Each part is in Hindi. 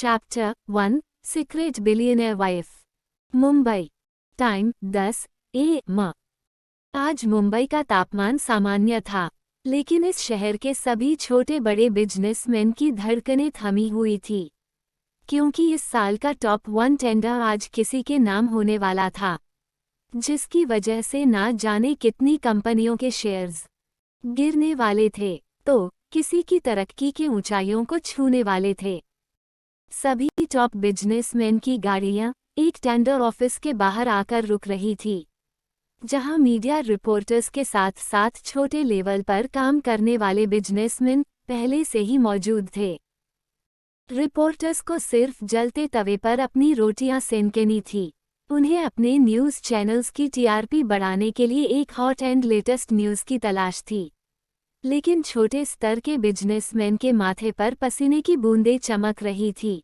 Chapter 1 secret billionaire wife. Mumbai. Time 10 AM। आज मुंबई का तापमान सामान्य था, लेकिन इस शहर के सभी छोटे बड़े बिजनेसमैन की धड़कनें थमी हुई थी, क्योंकि इस साल का टॉप 1 टेंडर आज किसी के नाम होने वाला था, जिसकी वजह से ना जाने कितनी कंपनियों के शेयर्स गिरने वाले थे, तो किसी की तरक्की की ऊंचाइयों को छूने वाले थे। सभी टॉप बिजनेसमैन की गाड़ियां एक टेंडर ऑफिस के बाहर आकर रुक रही थी, जहां मीडिया रिपोर्टर्स के साथ साथ छोटे लेवल पर काम करने वाले बिजनेसमैन पहले से ही मौजूद थे। रिपोर्टर्स को सिर्फ जलते तवे पर अपनी रोटियां सेंकनी थी। उन्हें अपने न्यूज़ चैनल्स की TRP बढ़ाने के लिए एक हॉट एंड लेटेस्ट न्यूज़ की तलाश थी, लेकिन छोटे स्तर के बिजनेसमैन के माथे पर पसीने की बूंदें चमक रही थी,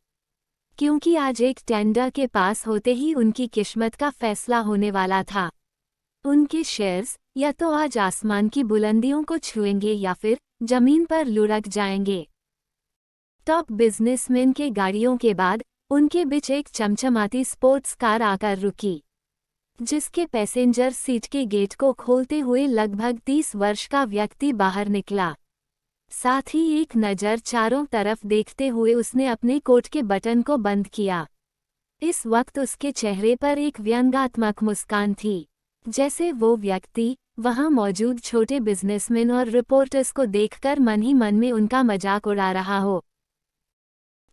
क्योंकि आज एक टेंडर के पास होते ही उनकी किस्मत का फैसला होने वाला था। उनके शेयर्स या तो आज आसमान की बुलंदियों को छुएंगे या फिर जमीन पर लुढ़क जाएंगे। टॉप बिजनेसमैन के गाड़ियों के बाद उनके बीच एक चमचमाती स्पोर्ट्स कार आकर रुकी, जिसके पैसेंजर सीट के गेट को खोलते हुए लगभग 30 वर्ष का व्यक्ति बाहर निकला। साथ ही एक नज़र चारों तरफ देखते हुए उसने अपने कोट के बटन को बंद किया। इस वक्त उसके चेहरे पर एक व्यंग्यात्मक मुस्कान थी, जैसे वो व्यक्ति वहां मौजूद छोटे बिजनेसमैन और रिपोर्टर्स को देखकर मन ही मन में उनका मजाक उड़ा रहा हो।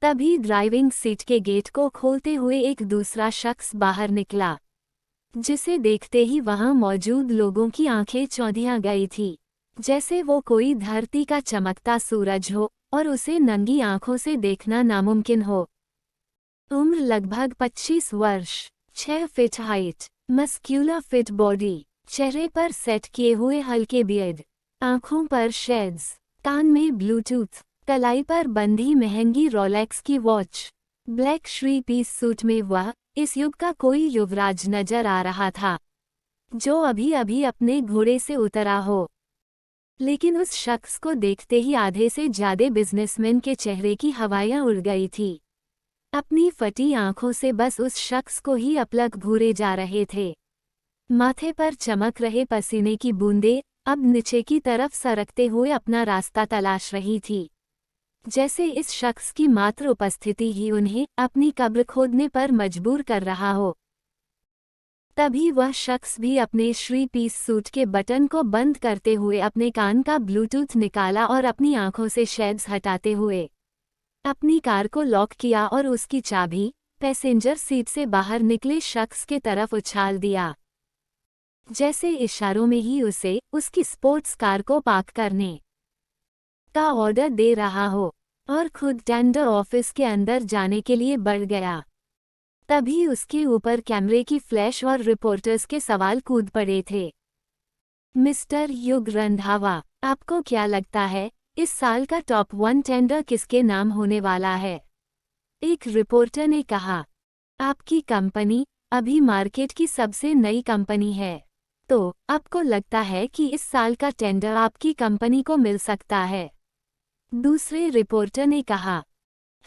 तभी ड्राइविंग सीट के गेट को खोलते हुए एक दूसरा शख्स बाहर निकला, जिसे देखते ही वहां मौजूद लोगों की आंखें चौंधिया गई थी, जैसे वो कोई धरती का चमकता सूरज हो और उसे नंगी आंखों से देखना नामुमकिन हो। उम्र लगभग 25 वर्ष, 6 feet height, muscular fit body, चेहरे पर सेट किए हुए हल्के बियर्ड, आंखों पर शेड्स, कान में ब्लूटूथ, कलाई पर बंधी महंगी रोलेक्स की watch, black three piece suit में वह इस युग का कोई युवराज नजर आ रहा था, जो अभी अभी अपने घोड़े से उतरा हो। लेकिन उस शख्स को देखते ही आधे से ज्यादा बिजनेसमैन के चेहरे की हवाएं उड़ गई थी। अपनी फटी आंखों से बस उस शख्स को ही अपलक घूरे जा रहे थे। माथे पर चमक रहे पसीने की बूंदें अब नीचे की तरफ सरकते हुए अपना रास्ता तलाश रही थी, जैसे इस शख्स की मात्र उपस्थिति ही उन्हें अपनी कब्र खोदने पर मजबूर कर रहा हो। तभी वह शख्स भी अपने थ्री पीस सूट के बटन को बंद करते हुए अपने कान का ब्लूटूथ निकाला और अपनी आंखों से शेड्स हटाते हुए अपनी कार को लॉक किया और उसकी चाबी पैसेंजर सीट से बाहर निकले शख्स के तरफ उछाल दिया, जैसे इशारों में ही उसे उसकी स्पोर्ट्स कार को पार्क करने का ऑर्डर दे रहा हो, और खुद टेंडर ऑफिस के अंदर जाने के लिए बढ़ गया। तभी उसके ऊपर कैमरे की फ्लैश और रिपोर्टर्स के सवाल कूद पड़े थे। मिस्टर युग रंधावा, आपको क्या लगता है इस साल का टॉप 1 टेंडर किसके नाम होने वाला है? एक रिपोर्टर ने कहा, आपकी कंपनी अभी मार्केट की सबसे नई कंपनी है, तो आपको लगता है कि इस साल का टेंडर आपकी कंपनी को मिल सकता है? दूसरे रिपोर्टर ने कहा,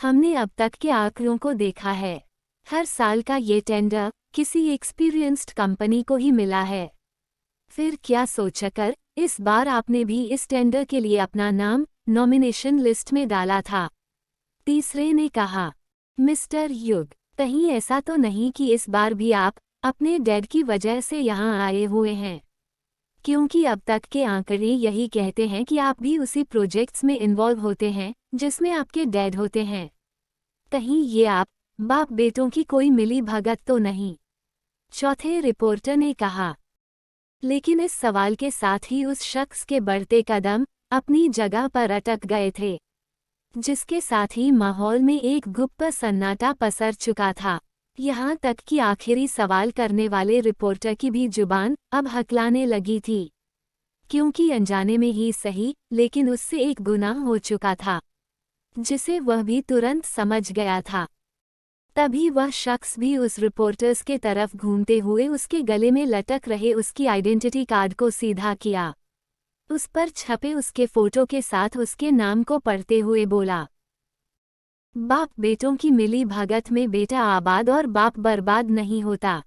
हमने अब तक के आंकड़ों को देखा है, हर साल का ये टेंडर किसी एक्सपीरियंस्ड कंपनी को ही मिला है। फिर क्या सोचकर इस बार आपने भी इस टेंडर के लिए अपना नाम नॉमिनेशन लिस्ट में डाला था? तीसरे ने कहा, मिस्टर युग, कहीं ऐसा तो नहीं कि इस बार भी आप अपने डैड की वजह से यहाँ आए हुए हैं? क्योंकि अब तक के आंकड़े यही कहते हैं कि आप भी उसी प्रोजेक्ट्स में इन्वॉल्व होते हैं जिसमें आपके डैड होते हैं। कहीं ये आप बाप बेटों की कोई मिली भगत तो नहीं? चौथे रिपोर्टर ने कहा। लेकिन इस सवाल के साथ ही उस शख्स के बढ़ते कदम अपनी जगह पर अटक गए थे, जिसके साथ ही माहौल में एक गुप्त सन्नाटा पसर चुका था। यहाँ तक कि आखिरी सवाल करने वाले रिपोर्टर की भी जुबान अब हकलाने लगी थी, क्योंकि अनजाने में ही सही लेकिन उससे एक गुनाह हो चुका था, जिसे वह भी तुरंत समझ गया था। तभी वह शख्स भी उस रिपोर्टर्स के तरफ घूमते हुए उसके गले में लटक रहे उसकी आइडेंटिटी कार्ड को सीधा किया। उस पर छपे उसके फोटो के साथ उसके नाम को पढ़ते हुए बोला, बाप बेटों की मिली भगत में बेटा आबाद और बाप बर्बाद नहीं होता।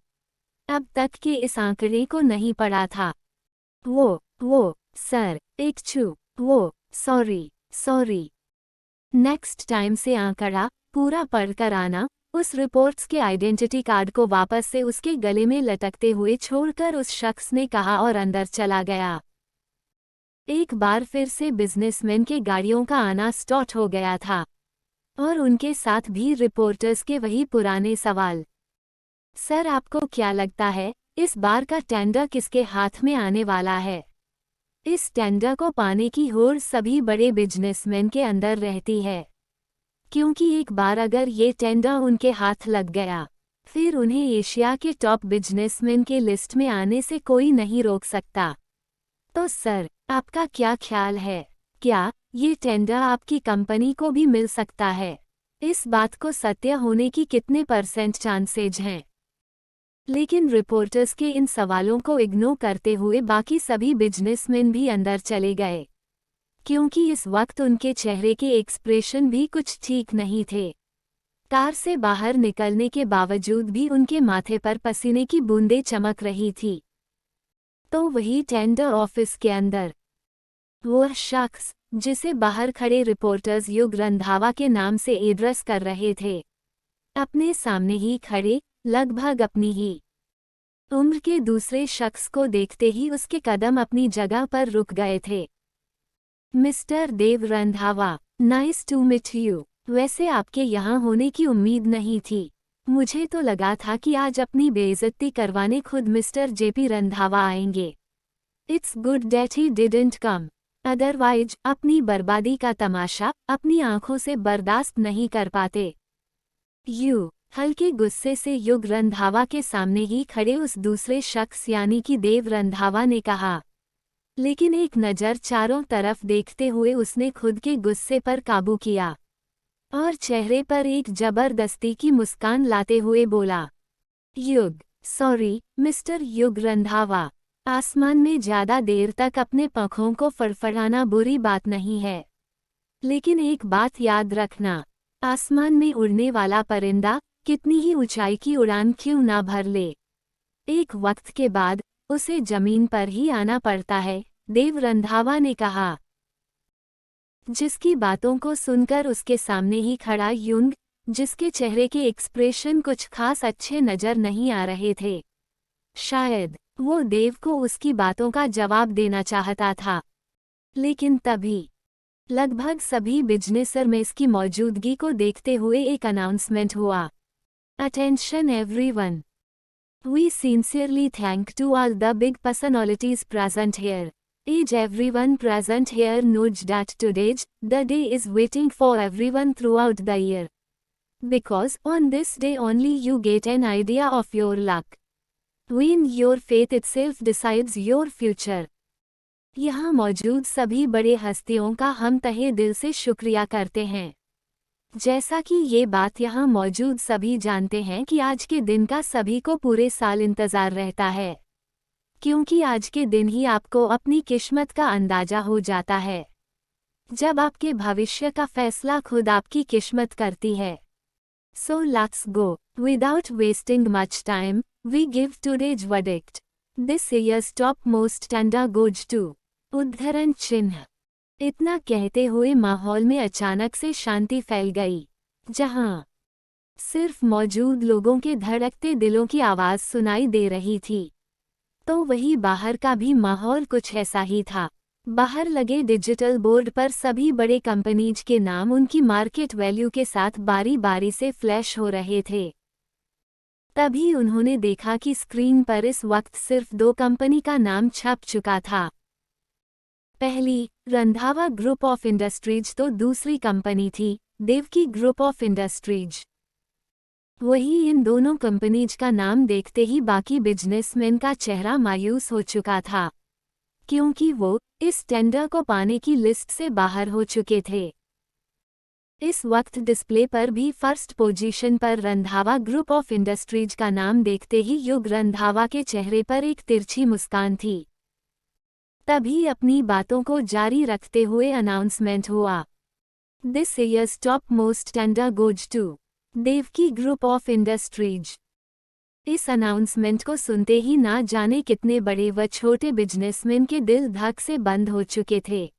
अब तक के इस आंकड़े को नहीं पढ़ा था। वो सर एक छू सॉरी नेक्स्ट टाइम से आंकड़ा पूरा पढ़कर आना। उस रिपोर्ट्स के आइडेंटिटी कार्ड को वापस से उसके गले में लटकते हुए छोड़कर उस शख्स ने कहा और अंदर चला गया। एक बार फिर से बिजनेसमैन के गाड़ियों का आना स्टार्ट हो गया था और उनके साथ भी रिपोर्टर्स के वही पुराने सवाल। सर आपको क्या लगता है इस बार का टेंडर किसके हाथ में आने वाला है? इस टेंडर को पाने की होड़ सभी बड़े बिजनेसमैन के अंदर रहती है, क्योंकि एक बार अगर ये टेंडर उनके हाथ लग गया फिर उन्हें एशिया के टॉप बिजनेसमैन के लिस्ट में आने से कोई नहीं रोक सकता। तो सर आपका क्या ख्याल है, क्या ये टेंडर आपकी कंपनी को भी मिल सकता है? इस बात को सत्य होने की कितने % चांसेज हैं? लेकिन रिपोर्टर्स के इन सवालों को इग्नोर करते हुए बाकी सभी बिजनेसमैन भी अंदर चले गए, क्योंकि इस वक्त उनके चेहरे के एक्सप्रेशन भी कुछ ठीक नहीं थे। कार से बाहर निकलने के बावजूद भी उनके माथे पर पसीने की बूंदें चमक रही थी। तो वही टेंडर ऑफिस के अंदर वह शख्स जिसे बाहर खड़े रिपोर्टर्स युग रंधावा के नाम से एड्रेस कर रहे थे, अपने सामने ही खड़े लगभग अपनी ही उम्र के दूसरे शख्स को देखते ही उसके कदम अपनी जगह पर रुक गए थे। Mister Dev Randhawa, nice to meet you. वैसे आपके यहाँ होने की उम्मीद नहीं थी। मुझे तो लगा था कि आज अपनी बेइज्जती करवाने खुद मिस्टर जेपी रंधावा आएंगे। It's good that he didn't come, otherwise अपनी बर्बादी का तमाशा अपनी आंखों से बर्दाश्त नहीं कर पाते। यू हल्के गुस्से से युग रंधावा के सामने ही खड़े उस दूसरे शख्स यानी कि देव रंधावा ने कहा, लेकिन एक नज़र चारों तरफ देखते हुए उसने खुद के गुस्से पर काबू किया और चेहरे पर एक जबरदस्ती की मुस्कान लाते हुए बोला, युग सॉरी मिस्टर युग रंधावा, आसमान में ज़्यादा देर तक अपने पंखों को फड़फड़ाना बुरी बात नहीं है, लेकिन एक बात याद रखना, आसमान में उड़ने वाला परिंदा कितनी ही ऊंचाई की उड़ान क्यों ना भर ले, एक वक्त के बाद उसे जमीन पर ही आना पड़ता है। देव रंधावा ने कहा, जिसकी बातों को सुनकर उसके सामने ही खड़ा युंग, जिसके चेहरे के एक्सप्रेशन कुछ खास अच्छे नजर नहीं आ रहे थे, शायद वो देव को उसकी बातों का जवाब देना चाहता था, लेकिन तभी लगभग सभी बिजनेसर में इसकी मौजूदगी को देखते हुए एक अनाउंसमेंट हुआ। Attention everyone. We sincerely thank to all the big personalities present here. As everyone present here knows that today's the day is waiting for everyone throughout the year. Because on this day only you get an idea of your luck. When your faith itself decides your future. यहाँ मौजूद सभी बड़े हस्तियों का हम तहे दिल से शुक्रिया करते हैं। जैसा कि ये बात यहाँ मौजूद सभी जानते हैं कि आज के दिन का सभी को पूरे साल इंतज़ार रहता है, क्योंकि आज के दिन ही आपको अपनी किस्मत का अंदाजा हो जाता है, जब आपके भविष्य का फैसला खुद आपकी किस्मत करती है। So let's go without wasting much time, we give today's verdict. This year's top most tender goes to उद्धरण चिन्ह। इतना कहते हुए माहौल में अचानक से शांति फैल गई, जहां सिर्फ मौजूद लोगों के धड़कते दिलों की आवाज़ सुनाई दे रही थी। तो वही बाहर का भी माहौल कुछ ऐसा ही था। बाहर लगे डिजिटल बोर्ड पर सभी बड़े कंपनीज के नाम उनकी मार्केट वैल्यू के साथ बारी बारी से फ्लैश हो रहे थे। तभी उन्होंने देखा कि स्क्रीन पर इस वक्त सिर्फ 2 कंपनी का नाम छप चुका था। पहली रंधावा ग्रुप ऑफ इंडस्ट्रीज तो दूसरी कंपनी थी देवकी ग्रुप ऑफ इंडस्ट्रीज। वही इन दोनों कंपनीज का नाम देखते ही बाकी बिजनेसमैन का चेहरा मायूस हो चुका था, क्योंकि वो इस टेंडर को पाने की लिस्ट से बाहर हो चुके थे। इस वक्त डिस्प्ले पर भी फर्स्ट पोजीशन पर रंधावा ग्रुप ऑफ इंडस्ट्रीज का नाम देखते ही युग रंधावा के चेहरे पर एक तिरछी मुस्कान थी। तभी अपनी बातों को जारी रखते हुए अनाउंसमेंट हुआ, this year's top most tender goes to Devaki group of industries. इस अनाउंसमेंट को सुनते ही ना जाने कितने बड़े व छोटे बिजनेसमैन के दिल धक से बंद हो चुके थे।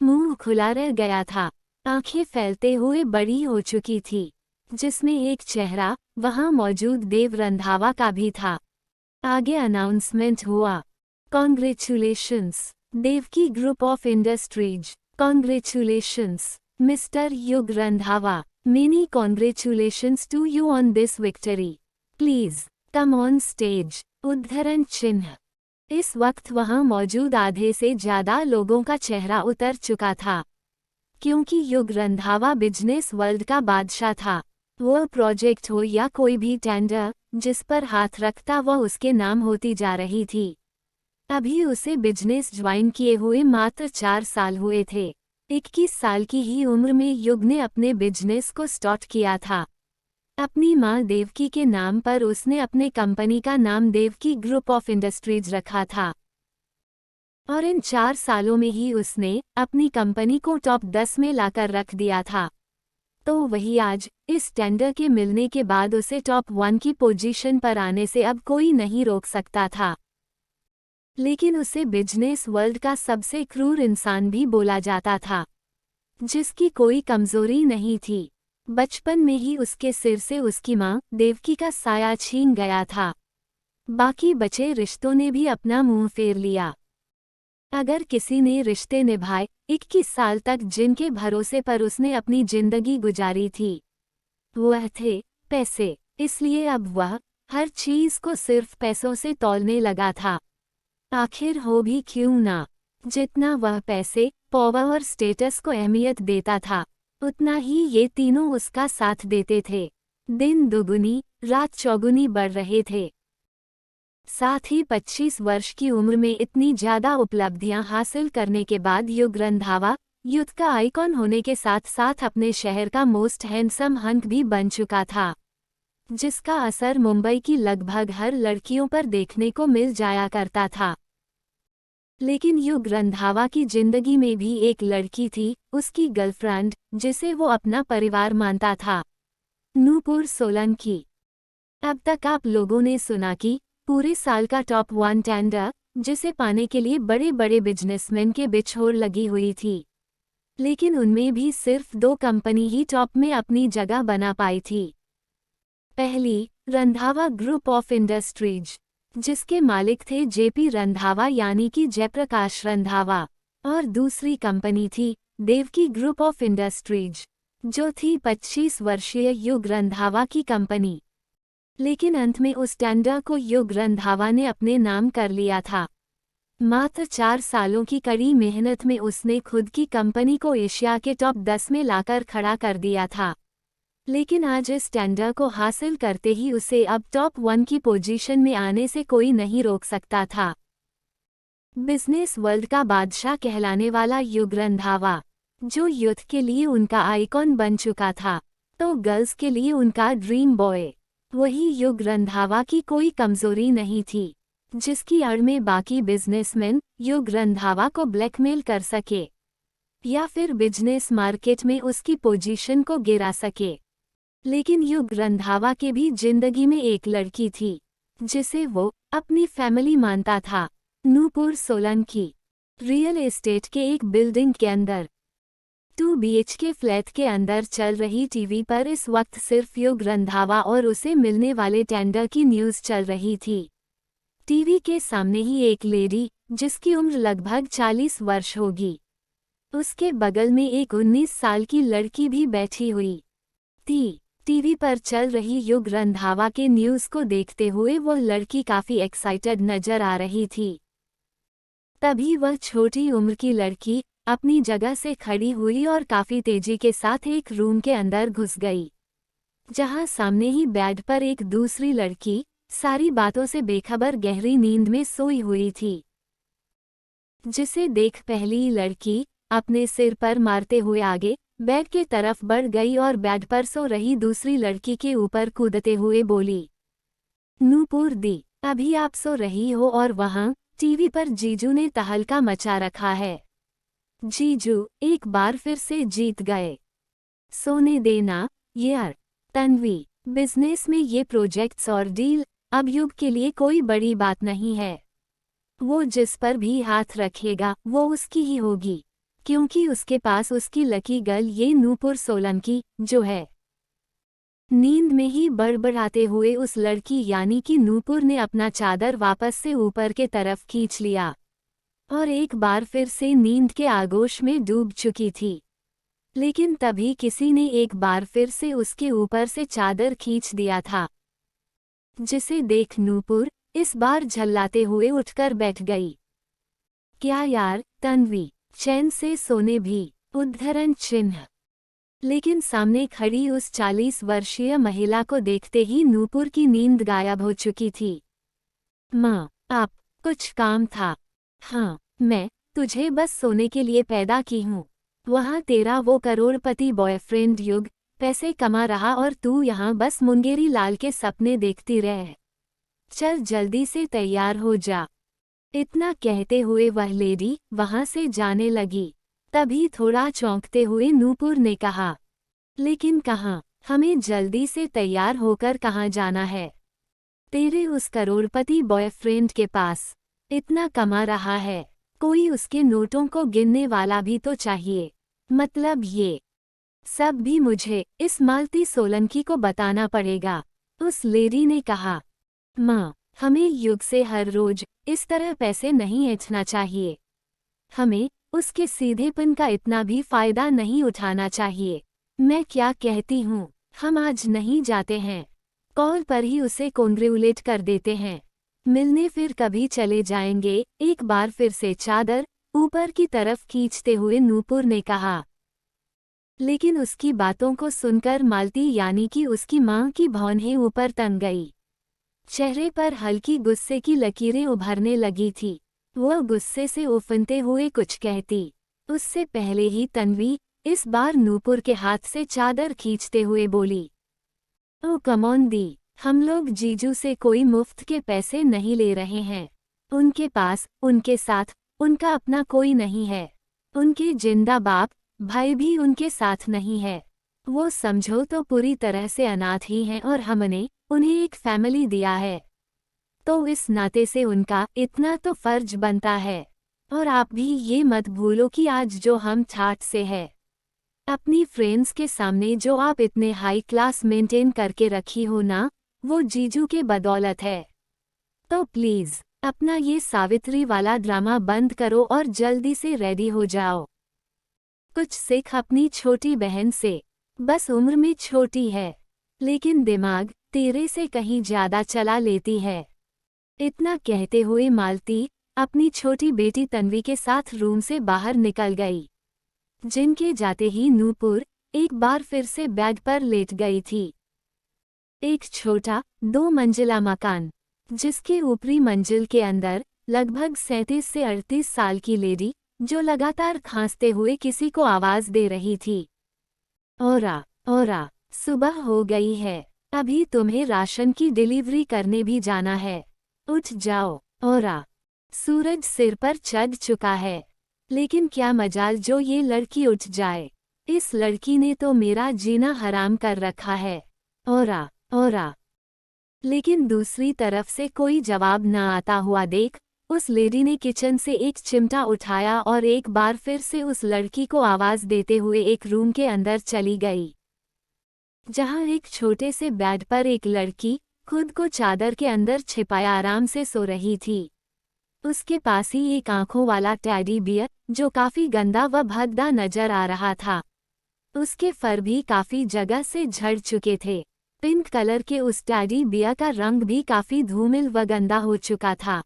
मुंह खुला रह गया था, आंखें फैलते हुए बड़ी हो चुकी थी, जिसमें एक चेहरा वहां मौजूद देव रंधावा का भी था। आगे अनाउंसमेंट हुआ, congratulations Devki group of Industries, congratulations mister Yug Randhawa, many congratulations to you on this victory, please come on stage. उद्धरण चिन्ह। इस वक्त वहां मौजूद आधे से ज्यादा लोगों का चेहरा उतर चुका था, क्योंकि युग रंधावा बिजनेस वर्ल्ड का बादशाह था। वह प्रोजेक्ट हो या कोई भी टेंडर जिस पर हाथ रखता वह उसके नाम होती जा रही थी। अभी उसे बिजनेस ज्वाइन किए हुए मात्र 4 साल हुए थे। 21 साल की ही उम्र में युग ने अपने बिजनेस को स्टार्ट किया था। अपनी मां देवकी के नाम पर उसने अपने कंपनी का नाम देवकी ग्रुप ऑफ इंडस्ट्रीज रखा था, और इन 4 सालों में ही उसने अपनी कंपनी को टॉप 10 में लाकर रख दिया था। तो वही आज इस टेंडर के मिलने के बाद उसे टॉप 1 की पोजीशन पर आने से अब कोई नहीं रोक सकता था। लेकिन उसे बिजनेस वर्ल्ड का सबसे क्रूर इंसान भी बोला जाता था, जिसकी कोई कमजोरी नहीं थी। बचपन में ही उसके सिर से उसकी मां देवकी का साया छीन गया था। बाकी बचे रिश्तों ने भी अपना मुंह फेर लिया। अगर किसी ने रिश्ते निभाए, 21 साल तक जिनके भरोसे पर उसने अपनी जिंदगी गुजारी थी, वह थे पैसे। इसलिए अब वह हर चीज को सिर्फ पैसों से तौलने लगा था। आखिर हो भी क्यों ना, जितना वह पैसे, पावर और स्टेटस को अहमियत देता था, उतना ही ये तीनों उसका साथ देते थे। दिन दुगुनी रात चौगुनी बढ़ रहे थे। साथ ही 25 वर्ष की उम्र में इतनी ज्यादा उपलब्धियां हासिल करने के बाद युग रंधावा यूथ का आइकॉन होने के साथ साथ अपने शहर का मोस्ट हैंडसम हंक भी बन चुका था, जिसका असर मुंबई की लगभग हर लड़कियों पर देखने को मिल जाया करता था। लेकिन युग रंधावा की जिंदगी में भी एक लड़की थी, उसकी गर्लफ्रेंड, जिसे वो अपना परिवार मानता था, नूपुर सोलंकी। अब तक आप लोगों ने सुना कि पूरे साल का टॉप 1 टेंडर, जिसे पाने के लिए बड़े बड़े बिजनेसमैन के बीच होड़ लगी हुई थी, लेकिन उनमें भी सिर्फ 2 कंपनी ही टॉप में अपनी जगह बना पाई थी। पहली, रंधावा ग्रुप ऑफ इंडस्ट्रीज, जिसके मालिक थे जेपी रंधावा यानी कि जयप्रकाश रंधावा, और दूसरी कंपनी थी देवकी ग्रुप ऑफ इंडस्ट्रीज, जो थी 25 वर्षीय युग रंधावा की कंपनी। लेकिन अंत में उस टेंडर को युग रंधावा ने अपने नाम कर लिया था। मात्र 4 सालों की कड़ी मेहनत में उसने खुद की कंपनी को एशिया के टॉप 10 में लाकर खड़ा कर दिया था। लेकिन आज इस टेंडर को हासिल करते ही उसे अब टॉप 1 की पोजीशन में आने से कोई नहीं रोक सकता था। बिजनेस वर्ल्ड का बादशाह कहलाने वाला युग रंधावा, जो यूथ के लिए उनका आइकॉन बन चुका था, तो गर्ल्स के लिए उनका ड्रीम बॉय, वही युग रंधावा की कोई कमजोरी नहीं थी, जिसकी आड़ में बाकी बिजनेसमैन युग रंधावा को ब्लैकमेल कर सके या फिर बिजनेस मार्केट में उसकी पोजीशन को गिरा सके। लेकिन युग रंधावा के भी जिंदगी में एक लड़की थी, जिसे वो अपनी फैमिली मानता था, नूपुर सोलंकी। रियल एस्टेट के एक बिल्डिंग के अंदर 2 BHK फ्लैट के अंदर चल रही टीवी पर इस वक्त सिर्फ युग रंधावा और उसे मिलने वाले टेंडर की न्यूज़ चल रही थी। टीवी के सामने ही एक लेडी, जिसकी उम्र लगभग 40 वर्ष होगी, उसके बगल में एक 19 साल की लड़की भी बैठी हुई थी। टीवी पर चल रही युग रंधावा के न्यूज़ को देखते हुए वह लड़की काफी एक्साइटेड नजर आ रही थी। तभी वह छोटी उम्र की लड़की अपनी जगह से खड़ी हुई और काफी तेजी के साथ एक रूम के अंदर घुस गई, जहां सामने ही बेड पर एक दूसरी लड़की सारी बातों से बेखबर गहरी नींद में सोई हुई थी, जिसे देख पहली लड़की अपने सिर पर मारते हुए आगे बेड के तरफ बढ़ गई और बेड पर सो रही दूसरी लड़की के ऊपर कूदते हुए बोली, नूपुर दी, अभी आप सो रही हो और वहां टीवी पर जीजू ने तहलका मचा रखा है। जीजू एक बार फिर से जीत गए। सोने देना यार। तन्वी, बिजनेस में ये प्रोजेक्ट्स और डील अब युग के लिए कोई बड़ी बात नहीं है। वो जिस पर भी हाथ रखेगा वो उसकी ही होगी, क्योंकि उसके पास उसकी लकी गर्ल ये नूपुर सोलंकी जो है। नींद में ही बड़बड़ाते हुए उस लड़की यानी कि नूपुर ने अपना चादर वापस से ऊपर के तरफ खींच लिया और एक बार फिर से नींद के आगोश में डूब चुकी थी। लेकिन तभी किसी ने एक बार फिर से उसके ऊपर से चादर खींच दिया था, जिसे देख नूपुर इस बार झल्लाते हुए उठकर बैठ गई। क्या यार तन्वी, चैन से सोने भी, उद्धरण चिन्ह। लेकिन सामने खड़ी उस 40 वर्षीय महिला को देखते ही नूपुर की नींद गायब हो चुकी थी। माँ, आप, कुछ काम था? हाँ, मैं तुझे बस सोने के लिए पैदा की हूँ। वहाँ तेरा वो करोड़पति बॉयफ्रेंड युग पैसे कमा रहा और तू यहाँ बस मुंगेरी लाल के सपने देखती रह। चल जल्दी से तैयार हो जा। इतना कहते हुए वह लेडी वहाँ से जाने लगी। तभी थोड़ा चौंकते हुए नूपुर ने कहा, लेकिन कहाँ? हमें जल्दी से तैयार होकर कहाँ जाना है? तेरे उस करोड़पति बॉयफ्रेंड के पास इतना कमा रहा है, कोई उसके नोटों को गिनने वाला भी तो चाहिए। मतलब ये सब भी मुझे इस मालती सोलंकी को बताना पड़ेगा। उस लेडी ने कहा, माँ, हमें युग से हर रोज इस तरह पैसे नहीं ऐंठना चाहिए। हमें उसके सीधेपन का इतना भी फायदा नहीं उठाना चाहिए। मैं क्या कहती हूँ, हम आज नहीं जाते हैं, कॉल पर ही उसे कॉन्ग्रेचुलेट कर देते हैं। मिलने फिर कभी चले जाएंगे। एक बार फिर से चादर ऊपर की तरफ खींचते हुए नूपुर ने कहा। लेकिन उसकी बातों को सुनकर मालती यानी कि उसकी माँ की भौहें ऊपर तन गई। चेहरे पर हल्की गुस्से की लकीरें उभरने लगी थी। वह गुस्से से उफनते हुए कुछ कहती, उससे पहले ही तन्वी इस बार नूपुर के हाथ से चादर खींचते हुए बोली, ओ कमॉन दी, हम लोग जीजू से कोई मुफ्त के पैसे नहीं ले रहे हैं। उनके पास, उनके साथ, उनका अपना कोई नहीं है। उनके जिंदा बाप भाई भी उनके साथ नहीं है। वो समझो तो पूरी तरह से अनाथ ही हैं और हमने उन्हें एक फैमिली दिया है, तो इस नाते से उनका इतना तो फर्ज बनता है। और आप भी ये मत भूलो कि आज जो हम ठाठ से है, अपनी फ्रेंड्स के सामने जो आप इतने हाई क्लास मेंटेन करके रखी हो ना, वो जीजू के बदौलत है। तो प्लीज अपना ये सावित्री वाला ड्रामा बंद करो और जल्दी से रेडी हो जाओ। कुछ सीख अपनी छोटी बहन से। बस उम्र में छोटी है, लेकिन दिमाग तेरे से कहीं ज्यादा चला लेती है। इतना कहते हुए मालती अपनी छोटी बेटी तन्वी के साथ रूम से बाहर निकल गई। जिनके जाते ही नूपुर एक बार फिर से बेड पर लेट गई थी। एक छोटा 2 मंजिला मकान, जिसके ऊपरी मंजिल के अंदर लगभग 37 से 38 साल की लेडी जो लगातार खांसते हुए किसी को आवाज दे रही थी। ओरा ओरा, सुबह हो गई है, अभी तुम्हें राशन की डिलीवरी करने भी जाना है। उठ जाओ ओरा। सूरज सिर पर चढ़ चुका है, लेकिन क्या मजाल जो ये लड़की उठ जाए। इस लड़की ने तो मेरा जीना हराम कर रखा है। ओरा ओरा। लेकिन दूसरी तरफ से कोई जवाब न आता हुआ देख उस लेडी ने किचन से एक चिमटा उठाया और एक बार फिर से उस लड़की को आवाज देते हुए एक रूम के अंदर चली गई, जहां एक छोटे से बेड पर एक लड़की खुद को चादर के अंदर छिपाया आराम से सो रही थी। उसके पास ही एक आंखों वाला टेडी बियर जो काफी गंदा व भद्दा नजर आ रहा था। उसके फर भी काफी जगह से झड़ चुके थे। पिंक कलर के उस टेडी बियर का रंग भी काफी धूमिल व गंदा हो चुका था।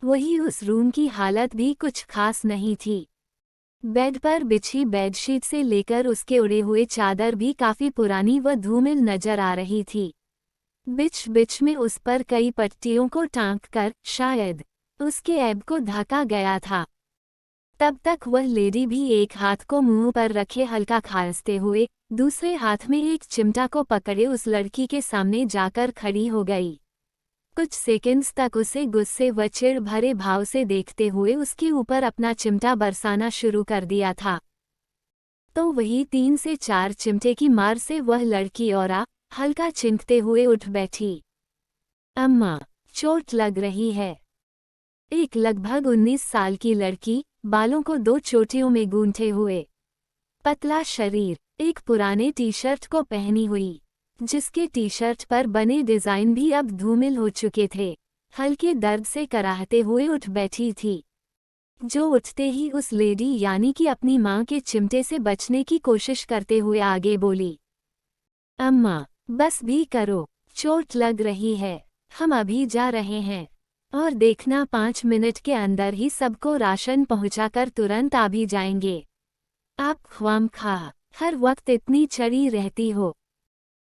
वही उस रूम की हालत भी कुछ खास नहीं थी। बेड पर बिछी बेडशीट से लेकर उसके उड़े हुए चादर भी काफी पुरानी व धूमिल नजर आ रही थी। बिच बिच में उस पर कई पट्टियों को टांक कर शायद उसके ऐब को ढका गया था। तब तक वह लेडी भी एक हाथ को मुंह पर रखे हल्का खांसते हुए दूसरे हाथ में एक चिमटा को पकड़े उस लड़की के सामने जाकर खड़ी हो गई। कुछ सेकंड्स तक उसे गुस्से व चिढ़ भरे भाव से देखते हुए उसके ऊपर अपना चिमटा बरसाना शुरू कर दिया था। तो वही 3 से 4 चिमटे की मार से वह लड़की औरा हल्का चिंकते हुए उठ बैठी। अम्मा, चोट लग रही है। एक लगभग 19 साल की लड़की, बालों को 2 चोटियों में गूंथे हुए, पतला शरीर, एक पुराने टी शर्ट को पहनी हुई, जिसके टी शर्ट पर बने डिजाइन भी अब धूमिल हो चुके थे, हल्के दर्द से कराहते हुए उठ बैठी थी। जो उठते ही उस लेडी यानी कि अपनी माँ के चिमटे से बचने की कोशिश करते हुए आगे बोली, अम्मा, बस भी करो, चोट लग रही है, हम अभी जा रहे हैं। और देखना 5 मिनट के अंदर ही सबको राशन पहुंचाकर तुरंत आ भी जाएंगे। आप ख्वामख्वाह हर वक्त इतनी चढ़ी रहती हो।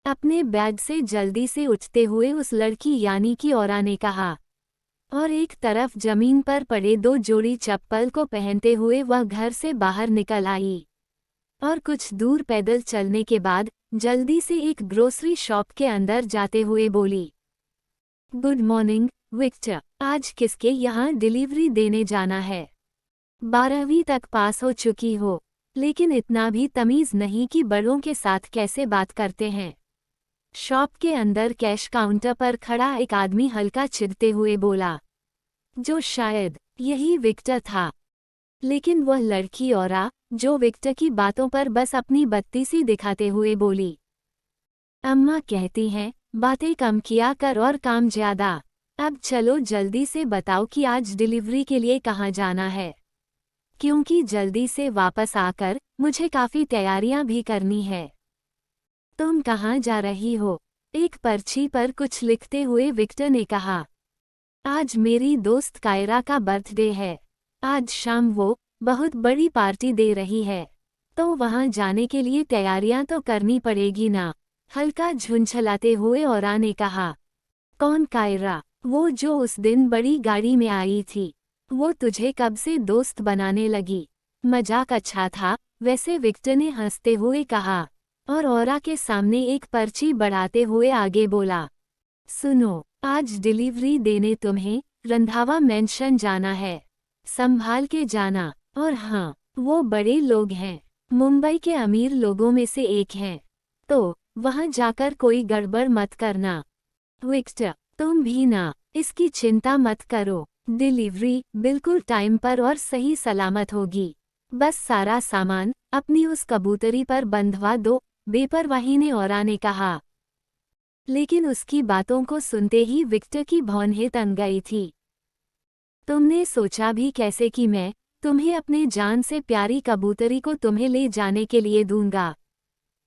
अपने बैग से जल्दी से उठते हुए उस लड़की यानी कि औरा ने कहा, और एक तरफ जमीन पर पड़े 2 जोड़ी चप्पल को पहनते हुए वह घर से बाहर निकल आई और कुछ दूर पैदल चलने के बाद जल्दी से एक ग्रोसरी शॉप के अंदर जाते हुए बोली, गुड मॉर्निंग विक्टर, आज किसके यहाँ डिलीवरी देने जाना है? 12वीं तक पास हो चुकी हो, लेकिन इतना भी तमीज़ नहीं कि बड़ों के साथ कैसे बात करते हैं। शॉप के अंदर कैश काउंटर पर खड़ा एक आदमी हल्का चिढ़ते हुए बोला, जो शायद यही विक्टर था। लेकिन वह लड़की औरा, जो विक्टर की बातों पर बस अपनी बत्ती सी दिखाते हुए बोली, अम्मा कहती हैं, बातें कम किया कर और काम ज्यादा। अब चलो जल्दी से बताओ कि आज डिलीवरी के लिए कहाँ जाना है, क्योंकि जल्दी से वापस आकर मुझे काफ़ी तैयारियां भी करनी है। तुम कहाँ जा रही हो? एक पर्ची पर कुछ लिखते हुए विक्टर ने कहा, आज मेरी दोस्त कायरा का बर्थडे है। आज शाम वो बहुत बड़ी पार्टी दे रही है, तो वहाँ जाने के लिए तैयारियां तो करनी पड़ेगी ना। हल्का झुंझलाते हुए औरा ने कहा, कौन कायरा? वो जो उस दिन बड़ी गाड़ी में आई थी। वो तुझे कब से दोस्त बनाने लगी? मजाक अच्छा था वैसे, विक्टर ने हंसते हुए कहा और औरा के सामने एक पर्ची बढ़ाते हुए आगे बोला, सुनो, आज डिलीवरी देने तुम्हें रंधावा मेंशन जाना है, संभाल के जाना। और हाँ, वो बड़े लोग हैं, मुंबई के अमीर लोगों में से एक हैं, तो वहाँ जाकर कोई गड़बड़ मत करना। विक्टर, तुम भी ना, इसकी चिंता मत करो, डिलीवरी बिल्कुल टाइम पर और सही सलामत होगी। बस सारा सामान अपनी उस कबूतरी पर बंधवा दो, बेपरवाही ने औरा ने कहा। लेकिन उसकी बातों को सुनते ही विक्टर की भौंहें तन गई थी। तुमने सोचा भी कैसे कि मैं तुम्हें अपने जान से प्यारी कबूतरी को तुम्हें ले जाने के लिए दूंगा?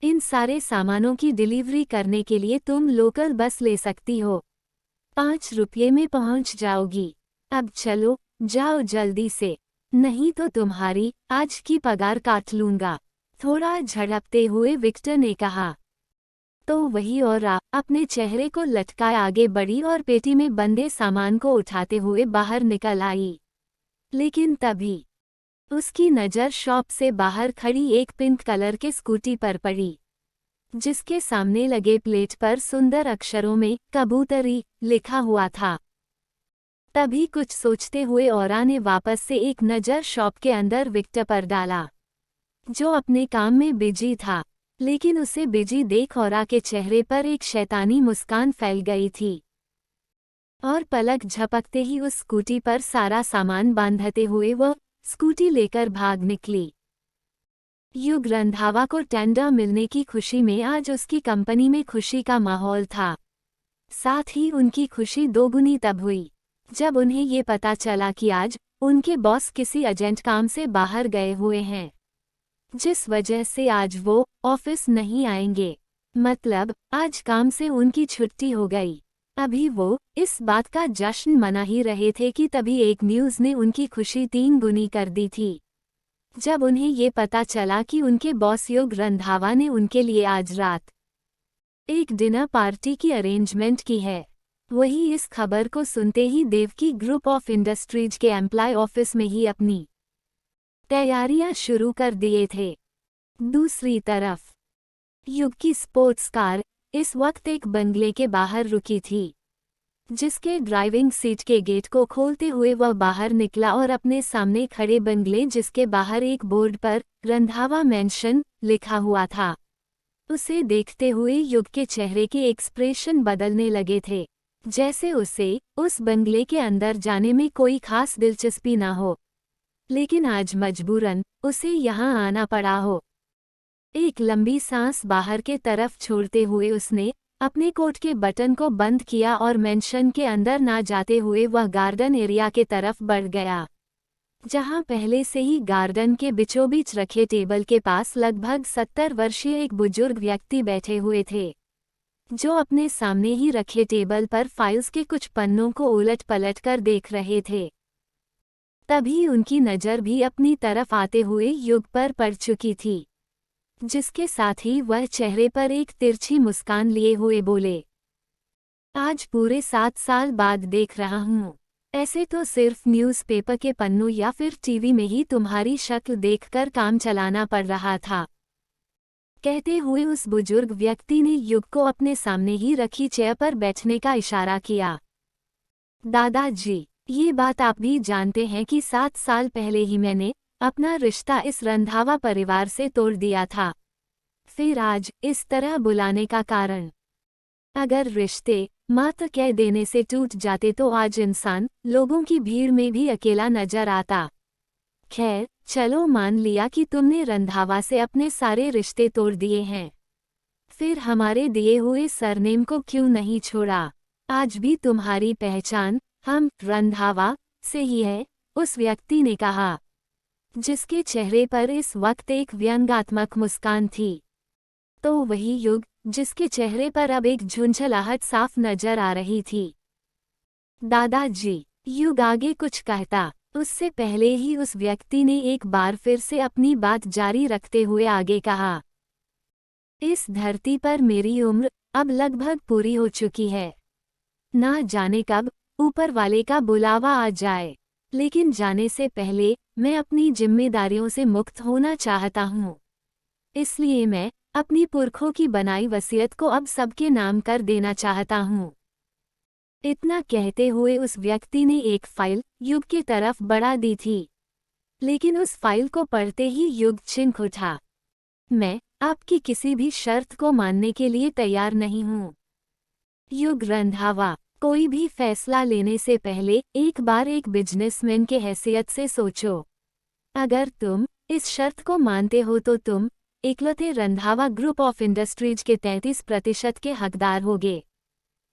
इन सारे सामानों की डिलीवरी करने के लिए तुम लोकल बस ले सकती हो, 5 रुपये में पहुंच जाओगी। अब चलो, जाओ जल्दी से, नहीं तो तुम्हारी आज की पगार काट लूंगा, थोड़ा झड़पते हुए विक्टर ने कहा। तो वही औरा अपने चेहरे को लटकाए आगे बढ़ी और पेटी में बंधे सामान को उठाते हुए बाहर निकल आई। लेकिन तभी उसकी नज़र शॉप से बाहर खड़ी एक पिंक कलर के स्कूटी पर पड़ी, जिसके सामने लगे प्लेट पर सुंदर अक्षरों में कबूतरी लिखा हुआ था। तभी कुछ सोचते हुए औरा ने वापस से एक नज़र शॉप के अंदर विक्टर पर डाला, जो अपने काम में बिजी था। लेकिन उसे बिजी देख औरा के चेहरे पर एक शैतानी मुस्कान फैल गई थी और पलक झपकते ही उस स्कूटी पर सारा सामान बांधते हुए वह स्कूटी लेकर भाग निकली। युग रंधावा को टेंडर मिलने की खुशी में आज उसकी कंपनी में खुशी का माहौल था। साथ ही उनकी खुशी दोगुनी तब हुई जब उन्हें ये पता चला कि आज उनके बॉस किसी अर्जेंट काम से बाहर गए हुए हैं, जिस वजह से आज वो ऑफिस नहीं आएंगे। मतलब आज काम से उनकी छुट्टी हो गई। अभी वो इस बात का जश्न मना ही रहे थे कि तभी एक न्यूज़ ने उनकी खुशी 3 गुनी कर दी थी, जब उन्हें ये पता चला कि उनके बॉस युग रंधावा ने उनके लिए आज रात एक डिनर पार्टी की अरेंजमेंट की है। वही इस खबर को सुनते ही देवकी ग्रुप ऑफ इंडस्ट्रीज के एम्प्लॉय ऑफिस में ही अपनी तैयारियां शुरू कर दिए थे। दूसरी तरफ युग की स्पोर्ट्स कार इस वक्त एक बंगले के बाहर रुकी थी। जिसके ड्राइविंग सीट के गेट को खोलते हुए वह बाहर निकला और अपने सामने खड़े बंगले जिसके बाहर एक बोर्ड पर रंधावा मैंशन लिखा हुआ था, उसे देखते हुए युग के चेहरे के एक्सप्रेशन बदलने लगे थे, जैसे उसे उस बंगले के अंदर जाने में कोई खास दिलचस्पी ना हो, लेकिन आज मजबूरन उसे यहाँ आना पड़ा हो। एक लंबी सांस बाहर के तरफ छोड़ते हुए उसने अपने कोट के बटन को बंद किया और मेंशन के अंदर ना जाते हुए वह गार्डन एरिया के तरफ बढ़ गया, जहां पहले से ही गार्डन के बीचों-बीच रखे टेबल के पास लगभग 70 वर्षीय एक बुजुर्ग व्यक्ति बैठे हुए थे, जो अपने सामने ही रखे टेबल पर फाइल्स के कुछ पन्नों को उलट-पलट कर देख रहे थे। तभी उनकी नज़र भी अपनी तरफ आते हुए युग पर पड़ चुकी थी, जिसके साथ ही वह चेहरे पर एक तिरछी मुस्कान लिए हुए बोले, आज पूरे 7 साल बाद देख रहा हूँ। ऐसे तो सिर्फ न्यूज़पेपर के पन्नों या फिर टीवी में ही तुम्हारी शक्ल देखकर काम चलाना पड़ रहा था। कहते हुए उस बुजुर्ग व्यक्ति ने युग को अपने सामने ही रखी चेयर पर बैठने का इशारा किया। दादाजी, ये बात आप भी जानते हैं कि 7 साल पहले ही मैंने अपना रिश्ता इस रंधावा परिवार से तोड़ दिया था। फिर आज इस तरह बुलाने का कारण? अगर रिश्ते मात्र कह देने से टूट जाते तो आज इंसान लोगों की भीड़ में भी अकेला नजर आता। खैर, चलो मान लिया कि तुमने रंधावा से अपने सारे रिश्ते तोड़ दिए हैं, फिर हमारे दिए हुए सरनेम को क्यों नहीं छोड़ा? आज भी तुम्हारी पहचान हम रंधावा से ही है, उस व्यक्ति ने कहा, जिसके चेहरे पर इस वक्त एक व्यंग्यात्मक मुस्कान थी। तो वही युग जिसके चेहरे पर अब एक झुंझलाहट साफ नजर आ रही थी। दादाजी, युग आगे कुछ कहता, उससे पहले ही उस व्यक्ति ने एक बार फिर से अपनी बात जारी रखते हुए आगे कहा, इस धरती पर मेरी उम्र अब लगभग पूरी हो चुकी है। ना जाने कब ऊपर वाले का बुलावा आ जाए, लेकिन जाने से पहले मैं अपनी जिम्मेदारियों से मुक्त होना चाहता हूँ। इसलिए मैं अपनी पुरखों की बनाई वसीयत को अब सबके नाम कर देना चाहता हूँ। इतना कहते हुए उस व्यक्ति ने एक फाइल युग की तरफ बढ़ा दी थी, लेकिन उस फाइल को पढ़ते ही युग चिंख उठा। मैं आपकी किसी भी शर्त को मानने के लिए तैयार नहीं हूँ। युग रंधावा, कोई भी फैसला लेने से पहले एक बार एक बिजनेसमैन के हैसियत से सोचो। अगर तुम इस शर्त को मानते हो तो तुम इकलौते रंधावा ग्रुप ऑफ इंडस्ट्रीज के 33% के हकदार होगे।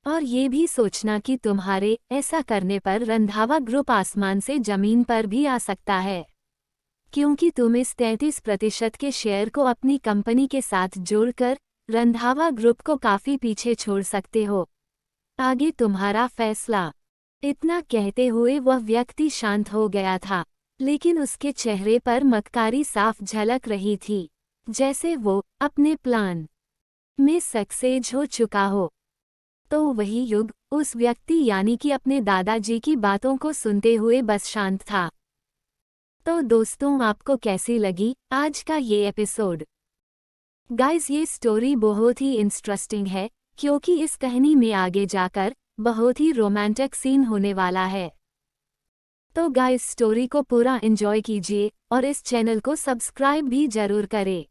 और ये भी सोचना कि तुम्हारे ऐसा करने पर रंधावा ग्रुप आसमान से जमीन पर भी आ सकता है, क्योंकि तुम इस 33% के शेयर को अपनी कंपनी के साथ जोड़कर रंधावा ग्रुप को काफी पीछे छोड़ सकते हो। आगे तुम्हारा फैसला। इतना कहते हुए वह व्यक्ति शांत हो गया था, लेकिन उसके चेहरे पर मक्कारी साफ झलक रही थी, जैसे वो अपने प्लान में सक्सेस हो चुका हो। तो वही युग उस व्यक्ति यानी कि अपने दादाजी की बातों को सुनते हुए बस शांत था। तो दोस्तों, आपको कैसी लगी आज का ये एपिसोड? गाइस, ये स्टोरी बहुत ही इंटरेस्टिंग है, क्योंकि इस कहानी में आगे जाकर बहुत ही रोमांटिक सीन होने वाला है। तो गाइस, स्टोरी को पूरा एंजॉय कीजिए और इस चैनल को सब्सक्राइब भी जरूर करें।